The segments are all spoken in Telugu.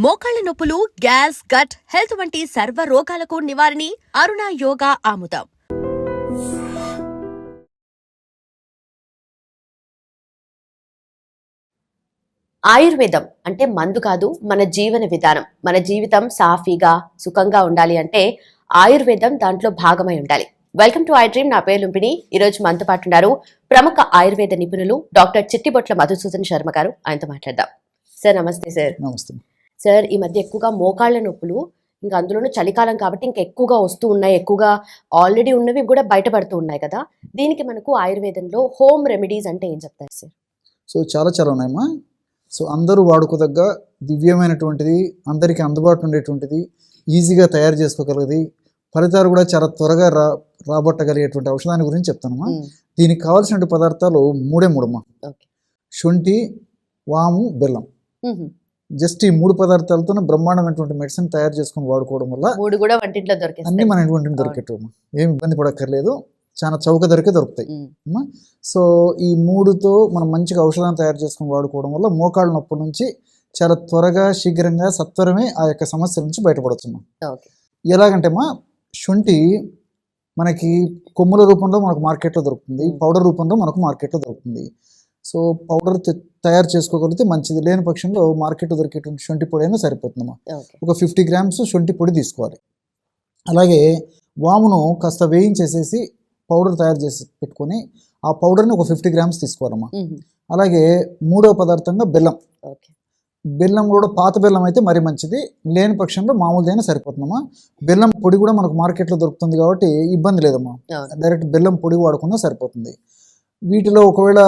మోకాళ్ల నొప్పులు, గ్యాస్, గట్ హెల్త్ వంటి సర్వ రోగాలకు నివారణి అరుణ యోగా ఆముదం. ఆయుర్వేదం అంటే మందు కాదు, మన జీవన విధానం. మన జీవితం సాఫీగా సుఖంగా ఉండాలి అంటే ఆయుర్వేదం దాంట్లో భాగమై ఉండాలి. Welcome to I dream. నా పేరు లుంపిని. ఈరోజు మనతో పాటు ఉన్నారు ప్రముఖ ఆయుర్వేద నిపుణులు డాక్టర్ చిట్టిబొట్ల మధుసూదన్ శర్మ గారు. ఆయనతో మాట్లాడదాం. సార్ నమస్తే. సార్ నమస్తే సార్, ఈ మధ్య ఎక్కువగా మోకాళ్ల నొప్పులు, ఇంకా అందులోనూ చలికాలం కాబట్టి ఇంకా ఎక్కువగా వస్తూ ఉన్నాయి. ఎక్కువగా ఆల్రెడీ ఉన్నవి కూడా బయటపడుతూ ఉన్నాయి కదా. దీనికి మనకు ఆయుర్వేదంలో హోమ్ రెమెడీస్ అంటే ఏం చెప్తారు సార్? సో చాలా ఉన్నాయమ్మా. సో అందరూ వాడుకోదగ్గ దివ్యమైనటువంటిది, అందరికీ అందుబాటులో ఉండేటువంటిది, ఈజీగా తయారు చేసుకోగలది, ఫలితాలు కూడా చాలా త్వరగా రాబట్టగలిగేటువంటి ఔషధాన్ని గురించి చెప్తానమ్మా. దీనికి కావాల్సిన పదార్థాలు మూడమ్మా. శొంఠి, వాము, బెల్లం. జస్ట్ ఈ మూడు పదార్థాలతో బ్రహ్మాండమైనటువంటి మెడిసిన్ తయారు చేసుకుని వాడుకోవడం వల్ల మూడు కూడా వంటింట్లో దొరికాయి, అన్ని మన వంటింట్లో దొరికేటమ్మా. ఏమి ఇబ్బంది పడక్కర్లేదు, చాలా చౌక ధరకే దొరుకుతాయి అమ్మా. సో ఈ మూడుతో మనం మంచిగా ఔషధాన్ని తయారు చేసుకుని వాడుకోవడం వల్ల మోకాళ్ళ నొప్పి నుంచి చాలా త్వరగా, శీఘ్రంగా, సత్వరమే ఆ యొక్క సమస్య నుంచి బయటపడవచ్చమ్మా. ఎలాగంటే అమ్మా, శొంఠి మనకి కొమ్ముల రూపంలో మనకు మార్కెట్లో దొరుకుతుంది, పౌడర్ రూపంలో మనకు మార్కెట్లో దొరుకుతుంది. సో పౌడర్ తయారు చేసుకోగలిగితే మంచిది, లేని పక్షంలో మార్కెట్లో దొరికేటువంటి శొంఠి పొడి అయినా సరిపోతుందమ్మా. ఒక 50 గ్రామ్స్ శొంఠి పొడి తీసుకోవాలి. అలాగే వామును కాస్త వేయించేసేసి పౌడర్ తయారు చేసి పెట్టుకొని ఆ పౌడర్ని ఒక 50 గ్రామ్స్ తీసుకోవాలమ్మా. అలాగే మూడవ పదార్థంగా బెల్లం. బెల్లం కూడా పాత బెల్లం అయితే మరీ మంచిది, లేని పక్షంలో మామూలుదైనా సరిపోతుందమ్మా. బెల్లం పొడి కూడా మనకు మార్కెట్లో దొరుకుతుంది కాబట్టి ఇబ్బంది లేదమ్మా, డైరెక్ట్ బెల్లం పొడి వాడుకున్నా సరిపోతుంది. వీటిలో ఒకవేళ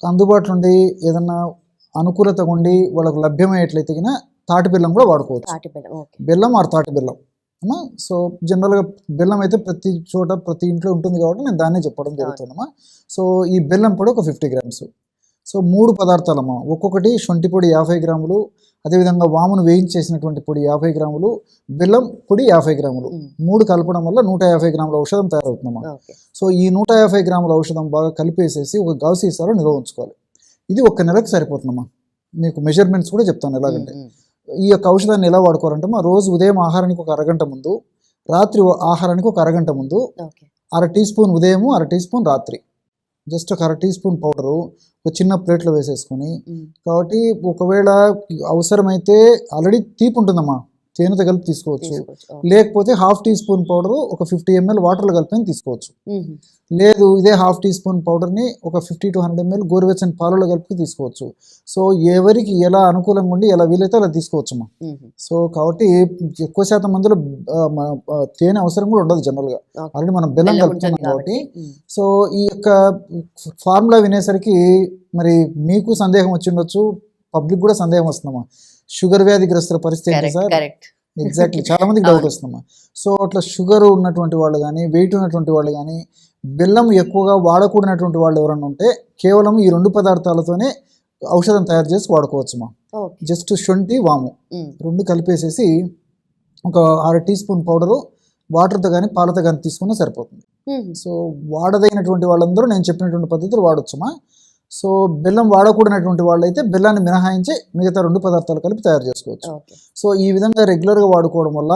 అందుబాటులో ఉండి ఏదన్నా అనుకూలత ఉండి వాళ్ళకు లభ్యమయ్యేట్లయితే కన్నా తాటి బెల్లం కూడా వాడుకోవచ్చు. బెల్లం ఆర్ తాటి బెల్లం అమ్మా. సో జనరల్గా బెల్లం అయితే ప్రతి చోట ప్రతి ఇంట్లో ఉంటుంది కాబట్టి నేను దాన్నే చెప్పడం జరుగుతుందమ్మా. సో ఈ బెల్లం పొడి ఒక 50 గ్రామ్స్. సో మూడు పదార్థాలమ్మా. ఒక్కొక్కటి శొంఠి పొడి 50 గ్రాములు, అదేవిధంగా వామును వేయించేసినటువంటి పొడి 50 గ్రాములు, బెల్లం పొడి 50 గ్రాములు, మూడు కలపడం వల్ల 150 గ్రాముల ఔషధం తయారవుతుందమ్మా. సో ఈ 150 గ్రాముల ఔషధం బాగా కలిపేసేసి ఒక గాజు సీసాలో నిల్వ ఉంచుకోవాలి. ఇది 1 నెలకు సరిపోతుందమ్మా. మీకు మెజర్మెంట్స్ కూడా చెప్తాను ఎలాగంటే. ఈ యొక్క ఔషధాన్ని ఎలా వాడుకోవాలంటే మా రోజు ఉదయం ఆహారానికి ఒక అరగంట ముందు, రాత్రి ఆహారానికి ఒక అరగంట ముందు, 1/2 టీ స్పూన్ ఉదయము, 1/2 టీ స్పూన్ రాత్రి, జస్ట్ ఒక 1/2 టీ స్పూన్ పౌడరు ఒక చిన్న ప్లేట్లో వేసేసుకొని, కాబట్టి ఒకవేళ అవసరమైతే ఆల్రెడీ తీపి ఉంటుందమ్మా, తేనెతో కలిపి తీసుకోవచ్చు. లేకపోతే 1/2 టీ స్పూన్ పౌడరు ఒక 50 ml వాటర్లో కలిపి తీసుకోవచ్చు. లేదు ఇదే 1/2 టీ స్పూన్ పౌడర్ని ఒక 50 to 100 ml గోరువెచ్చని పాలలో కలిపి తీసుకోవచ్చు. సో ఎవరికి ఎలా అనుకూలంగా ఉండి ఎలా వీలైతే అలా తీసుకోవచ్చమ్మా. సో కాబట్టి ఎక్కువ శాతం మందిలో తేనె అవసరం కూడా ఉండదు జనరల్గా, ఆల్రెడీ మనం బెల్లం కలుపుతున్నాం కాబట్టి. సో ఈ యొక్క ఫార్ములా వినేసరికి మరి మీకు సందేహం వచ్చి ఉండొచ్చు, పబ్లిక్ కూడా సందేహం వస్తుందమ్మా. షుగర్ వ్యాధిగ్రస్తుల పరిస్థితి ఏంటి సార్? ఎగ్జాక్ట్లీ, చాలా మందికి డౌట్ వస్తుందమ్మా. సో అట్లా షుగర్ ఉన్నటువంటి వాళ్ళు కానీ, వెయిట్ ఉన్నటువంటి వాళ్ళు కానీ, బెల్లం ఎక్కువగా వాడకూడనటువంటి వాళ్ళు ఎవరైనా ఉంటే కేవలం ఈ 2 పదార్థాలతోనే ఔషధం తయారు చేసి వాడుకోవచ్చుమా. జస్ట్ శొంఠి, వాము 2 కలిపేసేసి ఒక 1/2 టీ స్పూన్ పౌడరు వాటర్తో కానీ పాలతో కానీ తీసుకున్నా సరిపోతుంది. సో వాడదైనటువంటి వాళ్ళందరూ నేను చెప్పినటువంటి పద్ధతులు వాడొచ్చుమా. సో బెల్లం వాడకూడనటువంటి వాళ్ళు అయితే బెల్లాన్ని మినహాయించి మిగతా 2 పదార్థాలు కలిపి తయారు చేసుకోవచ్చు. సో ఈ విధంగా రెగ్యులర్గా వాడుకోవడం వల్ల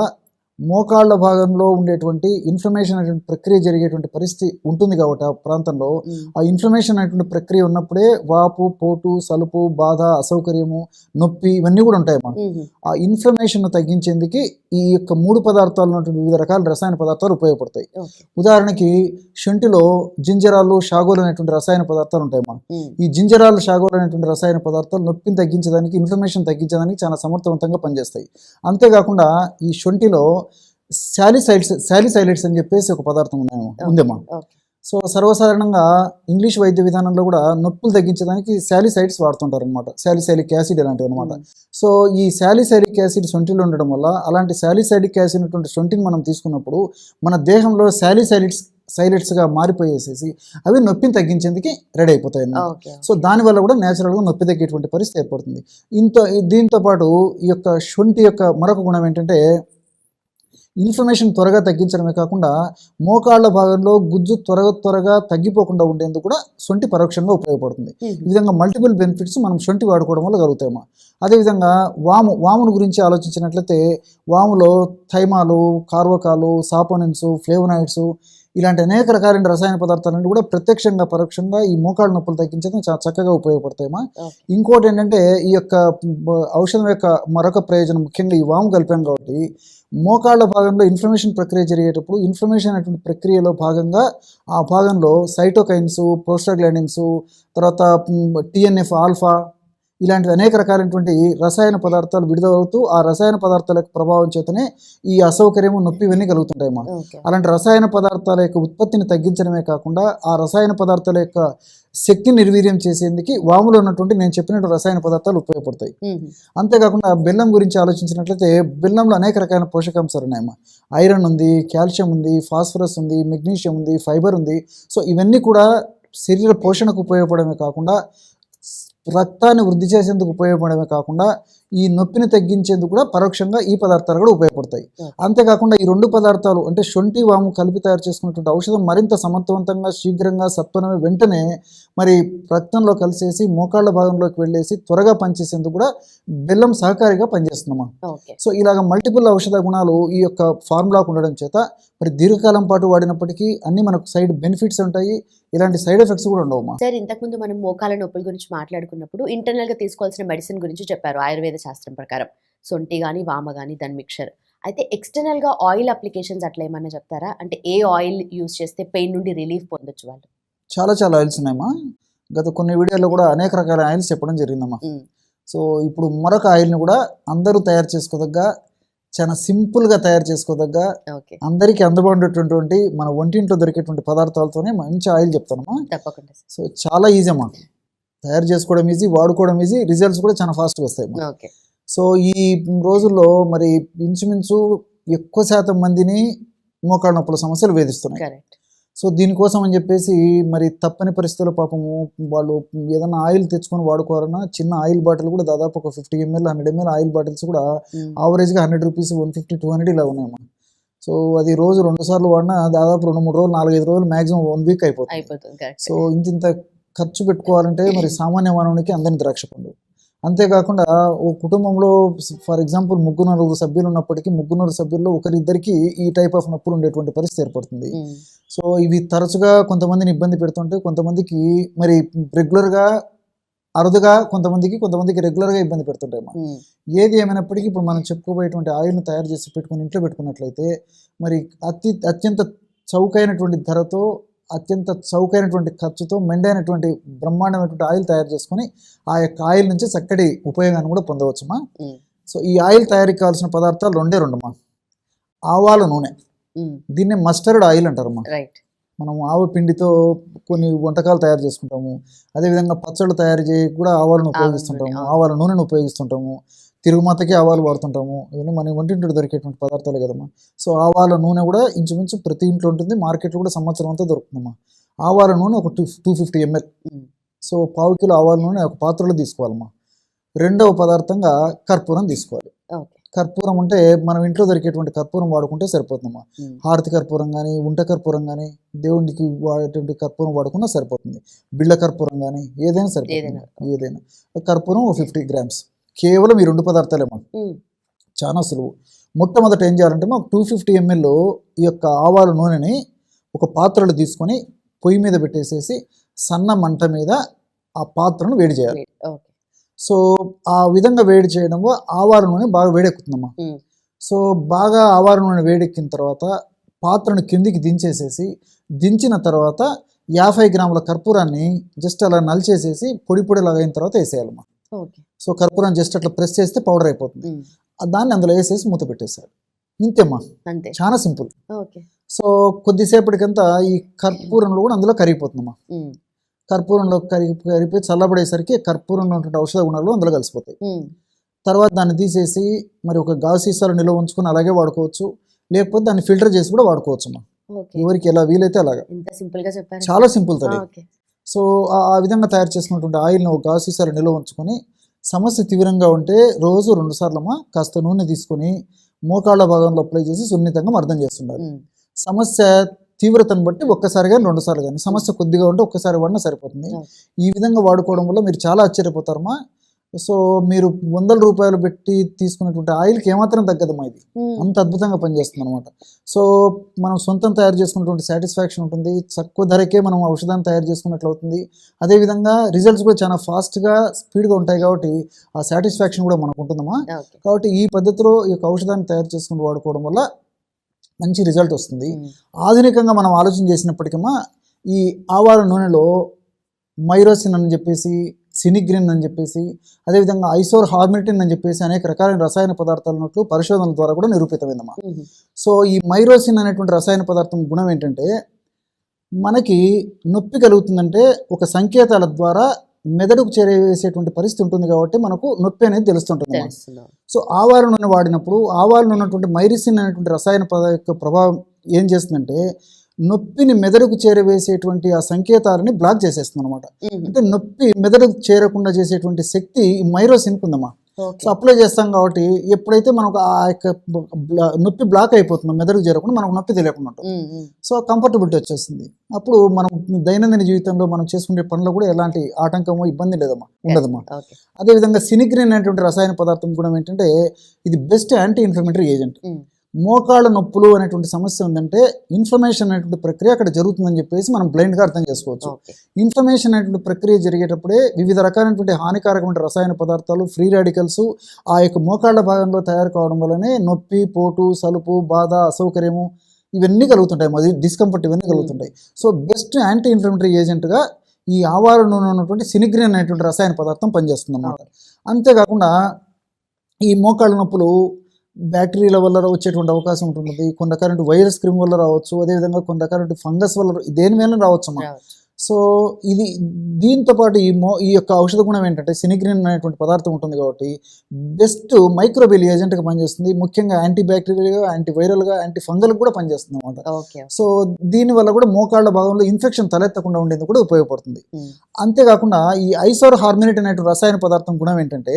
మోకాళ్ళ భాగంలో ఉండేటువంటి ఇన్ఫ్లమేషన్ అనేటువంటి ప్రక్రియ జరిగేటువంటి పరిస్థితి ఉంటుంది కాబట్టి ఆ ప్రాంతంలో ఆ ఇన్ఫ్లమేషన్ అనేటువంటి ప్రక్రియ ఉన్నప్పుడే వాపు, పోటు, సలుపు, బాధ, అసౌకర్యము, నొప్పి ఇవన్నీ కూడా ఉంటాయమ్మా. ఆ ఇన్ఫ్లమేషన్ తగ్గించేందుకు ఈ యొక్క 3 పదార్థాలు ఉన్నటువంటి వివిధ రకాల రసాయన పదార్థాలు ఉపయోగపడతాయి. ఉదాహరణకి శొంఠిలో జింజరాలు, షాగోలు అనేటువంటి రసాయన పదార్థాలు ఉంటాయమ్మా. ఈ జింజరాలు, షాగోలు అనేటువంటి రసాయన పదార్థాలు నొప్పిని తగ్గించడానికి, ఇన్ఫ్లమేషన్ తగ్గించడానికి చాలా సమర్థవంతంగా పనిచేస్తాయి. అంతేకాకుండా ఈ శొంఠిలో శాలిసైలైడ్స్ అని చెప్పేసి ఒక పదార్థం ఉందమ్మా. సో సర్వసాధారణంగా ఇంగ్లీష్ వైద్య విధానంలో కూడా నొప్పులు తగ్గించడానికి శాలిసైడ్స్ వాడుతుంటారు అనమాట, శాలిసైలిక్ యాసిడ్ ఇలాంటివి అనమాట. సో ఈ శాలిసైలిక్ యాసిడ్ శొంఠిలో ఉండడం వల్ల అలాంటి శాలిసైలిక్ యాసిడ్ ఉన్నటువంటి శొంఠిని మనం తీసుకున్నప్పుడు మన దేహంలో సైలెట్స్గా మారిపోయేసేసి అవి నొప్పిని తగ్గించేందుకు రెడీ అయిపోతాయి అన్నమాట. సో దానివల్ల కూడా న్యాచురల్గా నొప్పి తగ్గేటువంటి పరిస్థితి ఏర్పడుతుంది. దీంతో పాటు ఈ యొక్క శొంఠి యొక్క మరొక గుణం ఏంటంటే ఇన్ఫ్లమేషన్ త్వరగా తగ్గించడమే కాకుండా మోకాళ్ళ భాగంలో గుజ్జు త్వరగా తగ్గిపోకుండా ఉండేందుకు కూడా శొంఠి పరోక్షంగా ఉపయోగపడుతుంది. ఈ విధంగా మల్టిపుల్ బెనిఫిట్స్ మనం శొంఠి వాడుకోవడం వల్ల కలుగుతాయమ్మా. అదేవిధంగా వామును గురించి ఆలోచించినట్లయితే వాములో థైమాలు, కార్వకాలు, సాపోనిన్స్, ఫ్లేవనాయిడ్స్ ఇలాంటి అనేక రకాలైన రసాయన పదార్థాలన్నీ కూడా ప్రత్యక్షంగా పరోక్షంగా ఈ మోకాళ్ళ నొప్పులు తగ్గించడం చాలా చక్కగా ఉపయోగపడతాయమ్మా. ఇంకోటి ఏంటంటే ఈ యొక్క ఔషధం యొక్క మరొక ప్రయోజనం ముఖ్యంగా ఈ వాము కలిపాం కాబట్టి మోకాళ్ళ భాగంలో ఇన్ఫ్లమేషన్ ప్రక్రియ జరిగేటప్పుడు ఇన్ఫ్లమేషన్ అనేటువంటి ప్రక్రియలో భాగంగా ఆ భాగంలో సైటోకైన్స్, ప్రోస్టాగ్లాండిన్స్, తర్వాత TNF ఆల్ఫా ఇలాంటివి అనేక రకాలైనటువంటి రసాయన పదార్థాలు విడుదలవుతూ ఆ రసాయన పదార్థాల యొక్క ప్రభావం చేతనే ఈ అసౌకర్యము, నొప్పి ఇవన్నీ కలుగుతుంటాయమ్మా. అలాంటి రసాయన పదార్థాల యొక్క ఉత్పత్తిని తగ్గించడమే కాకుండా ఆ రసాయన పదార్థాల యొక్క శక్తిని నిర్వీర్యం చేసేందుకు వాములో ఉన్నటువంటి నేను చెప్పినట్టు రసాయన పదార్థాలు ఉపయోగపడతాయి. అంతేకాకుండా బెల్లం గురించి ఆలోచించినట్లయితే బెల్లంలో అనేక రకాల పోషకాంశాలు ఉన్నాయమ్మా. ఐరన్ ఉంది, కాల్షియం ఉంది, ఫాస్ఫరస్ ఉంది, మెగ్నీషియం ఉంది, ఫైబర్ ఉంది. సో ఇవన్నీ కూడా శరీర పోషణకు ఉపయోగపడమే కాకుండా రక్తాన్ని వృద్ధి చేసేందుకు ఉపయోగపడమే కాకుండా ఈ నొప్పిని తగ్గించేందుకు కూడా పరోక్షంగా ఈ పదార్థాలు కూడా ఉపయోగపడతాయి. అంతేకాకుండా ఈ రెండు పదార్థాలు అంటే శొంఠి, వాము కలిపి తయారు చేసుకున్నటువంటి ఔషధం మరింత సమర్థవంతంగా, శీఘ్రంగా, సత్వరమే వెంటనే మరి రక్తంలో కలిసేసి మోకాళ్ళ భాగంలోకి వెళ్ళేసి త్వరగా పనిచేసేందుకు కూడా బెల్లం సహకారిగా పనిచేస్తుందమ్మా. సో ఇలాగ మల్టిపుల్ ఔషధ గుణాలు ఈ యొక్క ఫార్ములాకు ఉండడం చేత మరి దీర్ఘకాలం పాటు వాడినప్పటికీ అన్ని మనకు సైడ్ బెనిఫిట్స్ ఉంటాయి, ఇలాంటి సైడ్ ఎఫెక్ట్స్ కూడా ఉండవమ్మా. సార్, ఇంతకుముందు మనం మోకాల నొప్పుల గురించి మాట్లాడుకున్నప్పుడు ఇంటర్నల్ గా తీసుకోవాల్సిన మెడిసిన్ గురించి చెప్పారు ఆయుర్వేద శాస్త్రం ప్రకారం, శొంఠి కానీ వామ కానీ దాని మిక్చర్. అయితే ఎక్స్టర్నల్ గా ఆయిల్ అప్లికేషన్స్ అట్లా ఏమన్నా చెప్తారా? అంటే ఏ ఆయిల్ యూస్ చేస్తే పెయిన్ నుండి రిలీఫ్ పొందొచ్చు వాళ్ళు? చాలా ఆయిల్స్ ఉన్నాయమ్మా. గత కొన్ని వీడియోలో కూడా అనేక రకాల ఆయిల్స్ చెప్పడం జరిగిందమ్మా. సో ఇప్పుడు మరొక ఆయిల్ని కూడా అందరూ తయారు చేసుకోదగ్గ, చాలా సింపుల్గా తయారు చేసుకోదగ్గ, అందరికీ అందుబాటుటువంటి మన వంటింట్లో దొరికేటువంటి పదార్థాలతోనే మంచి ఆయిల్ చెప్తానమ్మా. తప్పకుండా. సో చాలా ఈజీ అమ్మా, తయారు చేసుకోవడం ఈజీ, వాడుకోవడం ఈజీ, రిజల్ట్స్ కూడా చాలా ఫాస్ట్గా వస్తాయి. సో ఈ రోజుల్లో మరి ఇంచుమించు ఎక్కువ శాతం మందిని మోకాళ్ళ నొప్పుల సమస్యలు వేధిస్తున్నాయి. సో దీనికోసం అని చెప్పేసి మరి తప్పని పరిస్థితుల్లో పాపము వాళ్ళు ఏదైనా ఆయిల్ తెచ్చుకొని వాడుకోవాలన్నా చిన్న ఆయిల్ బాటిల్ కూడా దాదాపు ఒక 50 ml 100 ml ఆయిల్ బాటిల్స్ కూడా ఆవరేజ్గా 100 రూపీస్, 150, 200 ఇలా ఉన్నాయమ్మా. సో అది రోజు 2 సార్లు వాడినా దాదాపు 2-3 రోజులు, 4-5 రోజులు మ్యాక్సిమం 1 వీక్ అయిపోతుంది. సో ఇంత ఖర్చు పెట్టుకోవాలంటే మరి సామాన్య మానవునికి అందని ద్రాక్ష పండు. అంతేకాకుండా ఓ కుటుంబంలో ఫర్ ఎగ్జాంపుల్ 3-4 సభ్యులు ఉన్నప్పటికీ 3 సభ్యుల్లో ఒకరిద్దరికి ఈ టైప్ ఆఫ్ నొప్పులు ఉండేటువంటి పరిస్థితి ఏర్పడుతుంది. సో ఇవి తరచుగా కొంతమందిని ఇబ్బంది పెడుతుంటే కొంతమందికి మరి రెగ్యులర్గా, అరుదుగా కొంతమందికి రెగ్యులర్గా ఇబ్బంది పెడుతుంటాయి. ఏది ఏమైనప్పటికీ ఇప్పుడు మనం చెప్పుకోబోయేటువంటి ఆయిల్ను తయారు చేసి పెట్టుకుని ఇంట్లో పెట్టుకున్నట్లయితే మరి అత్యంత చౌకైనటువంటి ధరతో, అత్యంత చౌకైనటువంటి ఖర్చుతో మెండైనటువంటి బ్రహ్మాండమైనటువంటి ఆయిల్ తయారు చేసుకుని ఆ యొక్క ఆయిల్ నుంచి చక్కటి ఉపయోగాన్ని కూడా పొందవచ్చుమా. సో ఈ ఆయిల్ తయారీకి కావాల్సిన పదార్థాలు రెండమ్మా. ఆవాల నూనె, దీన్ని మస్టర్డ్ ఆయిల్ అంటారమ్మా. మనం ఆవు పిండితో కొన్ని వంటకాలు తయారు చేసుకుంటాము. అదేవిధంగా పచ్చళ్ళు తయారు చేయ కూడా ఆవాలను ఉపయోగిస్తుంటాము, ఆవాల నూనెను ఉపయోగిస్తుంటాము, తిరుగుమాతకి ఆవాలు వాడుతుంటాము. ఇవన్నీ మన వంటింట్లో దొరికేటువంటి పదార్థాలు కదమ్మా. సో ఆవాల నూనె కూడా ఇంచుమించు ప్రతి ఇంట్లో ఉంటుంది, మార్కెట్లో కూడా సంవత్సరం అంతా దొరుకుతుందమ్మా. ఆవాల నూనె ఒక 250 ml. సో 1/2 కిలో ఆవాల నూనె ఒక పాత్రలో తీసుకోవాలమ్మా. రెండవ పదార్థంగా కర్పూరం తీసుకోవాలి. కర్పూరం అంటే మనం ఇంట్లో దొరికేటువంటి కర్పూరం వాడుకుంటే సరిపోతుందమ్మా. హారతి కర్పూరం కానీ, ఉంట కర్పూరం కానీ, దేవుడికి వాడేటువంటి కర్పూరం వాడుకున్నా సరిపోతుంది. బిళ్ళ కర్పూరం కానీ ఏదైనా సరిపోతుంది. ఏదైనా కర్పూరం 50 grams. కేవలం ఈ 2 పదార్థాలేమో, చాలా సులువు. మొట్టమొదట ఏం చేయాలంటే మాకు 250 ml ఈ యొక్క ఆవాల నూనెని ఒక పాత్రలో తీసుకొని పొయ్యి మీద పెట్టేసేసి సన్న మంట మీద ఆ పాత్రను వేడి చేయాలి. సో ఆ విధంగా వేడి చేయడం ఆవాల నూనె బాగా వేడెక్కుతుందమ్మా. సో బాగా ఆవాల నూనె వేడెక్కిన తర్వాత పాత్రను కిందికి దించేసేసి, దించిన తర్వాత 50 గ్రాముల కర్పూరాన్ని జస్ట్ అలా నలిచేసేసి పొడిలాగా అయిన తర్వాత వేసేయాలమ్మా. సో కర్పూరం జస్ట్ అట్లా ప్రెస్ చేస్తే పౌడర్ అయిపోతుంది. దాన్ని అందులో వేసేసి మూత పెట్టేసారు. ఇంతేమ్మా, చాలా సింపుల్. సో కొద్దిసేపటికంతా ఈ కర్పూరంలో కూడా అందులో కరిగిపోతుందమ్మా. కర్పూరంలో కరిగిపోయి చల్లబడేసరికి కర్పూరంలో ఉన్నటువంటి ఔషధ గుణాలు అందులో కలిసిపోతాయి. తర్వాత దాన్ని తీసేసి మరి ఒక గాజు సీసాలో నిల్వ ఉంచుకొని అలాగే వాడుకోవచ్చు, లేకపోతే దాన్ని ఫిల్టర్ చేసి కూడా వాడుకోవచ్చు అమ్మా. ఎవరికి ఎలా వీలైతే అలాగా. చాలా సింపుల్ తల్లి. సో ఆ విధంగా తయారు చేసుకున్నటువంటి ఆయిల్ని ఒక గాజు సీసాలో నిల్వ ఉంచుకొని సమస్య తీవ్రంగా ఉంటే రోజు 2 సార్లమ్మా కాస్త నూనె తీసుకొని మోకాళ్ళ భాగంలో అప్లై చేసి సున్నితంగా మర్దం చేస్తుండాలి. సమస్య తీవ్రతను బట్టి ఒక్కసారి కానీ 2 సార్లు కానీ, సమస్య కొద్దిగా ఉంటే ఒక్కసారి వాడినా సరిపోతుంది. ఈ విధంగా వాడుకోవడం వల్ల మీరు చాలా ఆశ్చర్యపోతారమ్మా. సో మీరు 100 రూపాయలు పెట్టి తీసుకున్నటువంటి ఆయిల్కి ఏమాత్రం తగ్గదమ్మా, ఇది అంత అద్భుతంగా పనిచేస్తుంది అనమాట. సో మనం సొంతం తయారు చేసుకున్నటువంటి సాటిస్ఫాక్షన్ ఉంటుంది, తక్కువ ధరకే మనం ఔషధాన్ని తయారు చేసుకున్నట్లు అవుతుంది. అదేవిధంగా రిజల్ట్స్ కూడా చాలా ఫాస్ట్గా స్పీడ్గా ఉంటాయి కాబట్టి ఆ సాటిస్ఫాక్షన్ కూడా మనకు ఉంటుందమ్మా. కాబట్టి ఈ పద్ధతిలో ఈ యొక్క ఔషధాన్ని తయారు చేసుకుని వాడుకోవడం వల్ల మంచి రిజల్ట్ వస్తుంది. ఆధునికంగా మనం ఆలోచన చేసినప్పటికమ్మా ఈ ఆవాల నూనెలో మైరోసిన్ అని చెప్పేసి, సినిగ్రిన్ అని చెప్పేసి, అదేవిధంగా ఐసోర్ హార్మిటిన్ అని చెప్పేసి అనేక రకాలైన రసాయన పదార్థాలు ఉన్నట్లు పరిశోధనల ద్వారా కూడా నిరూపితమైందమ్మా. సో ఈ మైరోసిన్ అనేటువంటి రసాయన పదార్థం గుణం ఏంటంటే, మనకి నొప్పి కలుగుతుందంటే ఒక సంకేతాల ద్వారా మెదడుకు చేరవేసేటువంటి పరిస్థితి ఉంటుంది కాబట్టి మనకు నొప్పి అనేది తెలుస్తుంటుంది. సో ఆవాల నూనె వాడినప్పుడు ఆవాలలో ఉన్నటువంటి మైరిసిన్ అనేటువంటి రసాయన యొక్క ప్రభావం ఏం చేస్తుందంటే నొప్పిని మెదడుకు చేరవేసేటువంటి ఆ సంకేతాలని బ్లాక్ చేసేస్తుంది అనమాట. అంటే నొప్పి మెదడుకు చేరకుండా చేసేటువంటి శక్తి ఈ మైరోసిన్కి ఉందమ్మా. సో అప్లై చేస్తాం కాబట్టి ఎప్పుడైతే మనకు ఆ యొక్క నొప్పి బ్లాక్ అయిపోతుందో మెదడుకు చేరకుండా మనకు నొప్పి తెలియకుండా ఉంటుంది. సో కంఫర్టబిలిటీ వచ్చేస్తుంది. అప్పుడు మనం దైనందిన జీవితంలో మనం చేసుకునే పనులు కూడా ఎలాంటి ఆటంకమో ఇబ్బంది లేదమ్మా, ఉండదమ్మా. అదేవిధంగా సినిగ్రిన్ అనేటువంటి రసాయన పదార్థం కూడా ఏంటంటే ఇది బెస్ట్ యాంటీ ఇన్ఫ్లమేటరీ ఏజెంట్. మోకాళ్ళ నొప్పులు అనేటువంటి సమస్య ఉందంటే ఇన్ఫ్లమేషన్ అనేటువంటి ప్రక్రియ అక్కడ జరుగుతుందని చెప్పేసి మనం బ్లైండ్గా అర్థం చేసుకోవచ్చు. ఇన్ఫ్లమేషన్ అనేటువంటి ప్రక్రియ జరిగేటప్పుడే వివిధ రకాలైనటువంటి హానికారకమైన రసాయన పదార్థాలు, ఫ్రీ రాడికల్స్ ఆ యొక్క మోకాళ్ళ భాగంలో తయారు కావడం వల్లనే నొప్పి, పోటు, సలుపు, బాధ, అసౌకర్యము ఇవన్నీ కలుగుతుంటాయి, మరి డిస్కంఫర్ట్ ఇవన్నీ కలుగుతుంటాయి. సో బెస్ట్ యాంటీ ఇన్ఫ్లమేటరీ ఏజెంట్గా ఈ ఆవాల నూనె ఉన్నటువంటి సినిగ్రిన్ అనేటువంటి రసాయన పదార్థం పనిచేస్తుంది అన్నమాట. అంతేకాకుండా ఈ మోకాళ్ళ నొప్పులు బ్యాక్టీరియాల వల్ల వచ్చేటువంటి అవకాశం ఉంటుంది, కొన్ని రకాల వైరస్ క్రిమ్ వల్ల రావచ్చు, అదేవిధంగా కొన్ని రకాల ఫంగస్ వల్ల దేని మీద రావచ్చు అమ్మా. సో ఇది దీంతో పాటు ఈ యొక్క ఔషధ గుణం ఏంటంటే సినిగ్రిన్ అనేటువంటి పదార్థం ఉంటుంది కాబట్టి బెస్ట్ మైక్రోబియల్ ఏజెంట్గా పనిచేస్తుంది. ముఖ్యంగా యాంటీ బ్యాక్టీరియల్గా, యాంటీ వైరల్గా, యాంటీ ఫంగల్ కూడా పనిచేస్తుంది అనమాట. సో దీనివల్ల కూడా మోకాళ్ళ భాగంలో ఇన్ఫెక్షన్ తలెత్తకుండా ఉండేందుకు కూడా ఉపయోగపడుతుంది. అంతేకాకుండా ఈ ఐసోర్ హార్మినేట్ అనేటువంటి రసాయన పదార్థం గుణం ఏంటంటే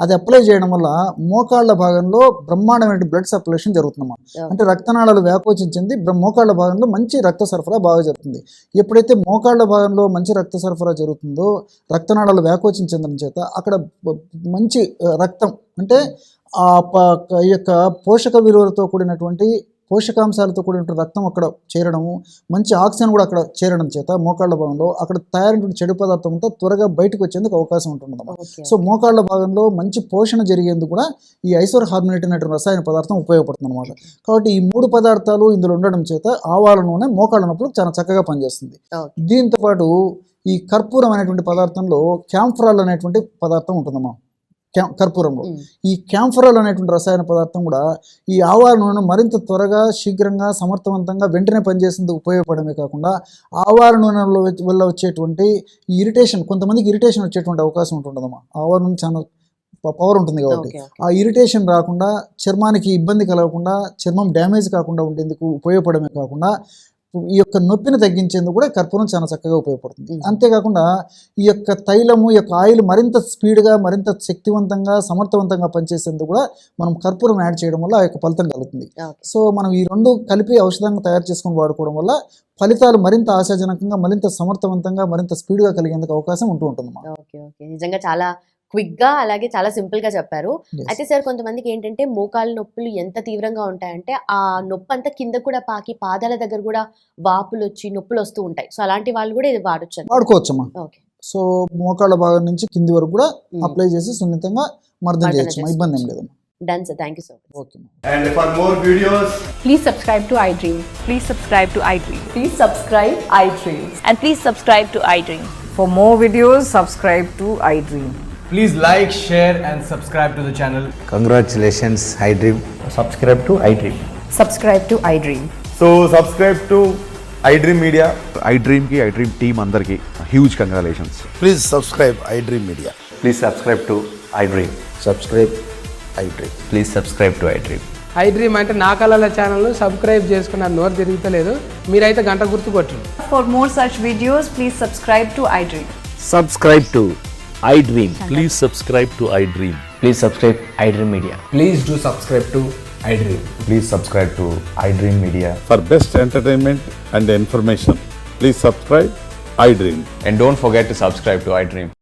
అది అప్లై చేయడం వల్ల మోకాళ్ళ భాగంలో బ్రహ్మాండమైన బ్లడ్ సర్క్యులేషన్ జరుగుతుందమ్మా. అంటే రక్తనాళాలు వ్యాకోచించింది మోకాళ్ళ భాగంలో మంచి రక్త సరఫరా బాగా జరుగుతుంది. ఎప్పుడైతే మోకాళ్ళ భాగంలో మంచి రక్త సరఫరా జరుగుతుందో రక్తనాళాలు వ్యాకోచించడం చేత అక్కడ మంచి రక్తం అంటే ఆ యొక్క పోషక విలువలతో కూడినటువంటి పోషకాంశాలతో కూడిన రక్తం అక్కడ చేరడము, మంచి ఆక్సిజన్ కూడా అక్కడ చేరడం చేత మోకాళ్ళ భాగంలో అక్కడ తయారైన చెడు పదార్థం అంతా త్వరగా బయటకు వచ్చేందుకు అవకాశం ఉంటుందన్నమాట. సో మోకాళ్ళ భాగంలో మంచి పోషణ జరిగేందుకు కూడా ఈ ఐసోర్ హార్మినేట్ అనేటువంటి రసాయన పదార్థం ఉపయోగపడుతుంది అనమాట. కాబట్టి ఈ 3 పదార్థాలు ఇందులో ఉండడం చేత ఆవాల నూనె మోకాళ్ళ నొప్పులు చాలా చక్కగా పనిచేస్తుంది. దీంతో పాటు ఈ కర్పూరం అనేటువంటి పదార్థంలో క్యాంఫరాల్ అనేటువంటి పదార్థం ఉంటుందమ్మా. కర్పూరంలో ఈ క్యాంఫరాల్ అనేటువంటి రసాయన పదార్థం కూడా ఈ ఆవాల నూనెను మరింత త్వరగా, శీఘ్రంగా, సమర్థవంతంగా వెంటనే పనిచేసేందుకు ఉపయోగపడమే కాకుండా ఆవాల నూనె వల్ల వచ్చేటువంటి ఇరిటేషన్, కొంతమందికి ఇరిటేషన్ వచ్చేటువంటి అవకాశం ఉంటుందమ్మా. ఆవాల నూనె చాలా పవర్ ఉంటుంది కాబట్టి ఆ ఇరిటేషన్ రాకుండా, చర్మానికి ఇబ్బంది కలగకుండా, చర్మం డ్యామేజ్ కాకుండా ఉండేందుకు ఉపయోగపడమే కాకుండా ఈ యొక్క నొప్పిని తగ్గించేందుకు కూడా కర్పూరం చాలా చక్కగా ఉపయోగపడుతుంది. అంతేకాకుండా ఈ యొక్క తైలము, ఈ యొక్క ఆయిల్ మరింత స్పీడ్గా, మరింత శక్తివంతంగా, సమర్థవంతంగా పనిచేసేందుకు కూడా మనం కర్పూరం యాడ్ చేయడం వల్ల ఆ యొక్క ఫలితం కలుగుతుంది. సో మనం ఈ 2 కలిపి ఔషధంగా తయారు చేసుకొని వాడుకోవడం వల్ల ఫలితాలు మరింత ఆశాజనకంగా, మరింత సమర్థవంతంగా, మరింత స్పీడ్గా కలిగేందుకు అవకాశం ఉంటుంది. నిజంగా చాలా క్విక్గా అలాగే చాలా సింపుల్గా చెప్పారు. అయితే సార్ కొంతమందికి ఏంటంటే మోకాళ్ళ నొప్పులు ఎంత తీవ్రంగా ఉంటాయంటే ఆ నొప్పి అంతా కింద కూడా పాకి పాదాల దగ్గర కూడా వాపులు వచ్చి నొప్పులు వస్తూ ఉంటాయి. సో అలాంటి వాళ్ళు కూడా ఇది వాడుకోవచ్చమ్మా. సో మోకాళ్ళ భాగం నుంచి కింది వరకు కూడా అప్లై చేసి సున్నితంగా మర్దం చేయొచ్చు, ఇబ్బంది ఏం లేదమ్మా. Done, sir. Thank you so much. Okay. And for more videos, please subscribe to iDream. Please subscribe to iDream. Please subscribe iDream. And please subscribe to iDream. For more videos, subscribe to iDream. please like, share and subscribe to the channel. Congratulations, iDream. Subscribe to iDream. Subscribe to iDream. So subscribe to iDream Media. iDream ki iDream team andarki huge congratulations. Please subscribe iDream Media. Please subscribe to iDream. Subscribe iDream. Please subscribe to iDream. iDream అంటే నా కళల ఛానల్ను సబ్స్క్రైబ్ చేసుకున్న నోరు తిరుగుతలేదు, మీరైతే గంట గుర్తు కొట్టండి. For more such videos, please subscribe to iDream. Subscribe to iDream. Please subscribe to iDream. Please subscribe iDream Media. Please do subscribe to iDream. Please subscribe to iDream Media. For best entertainment and information, please subscribe iDream. And don't forget to subscribe to iDream.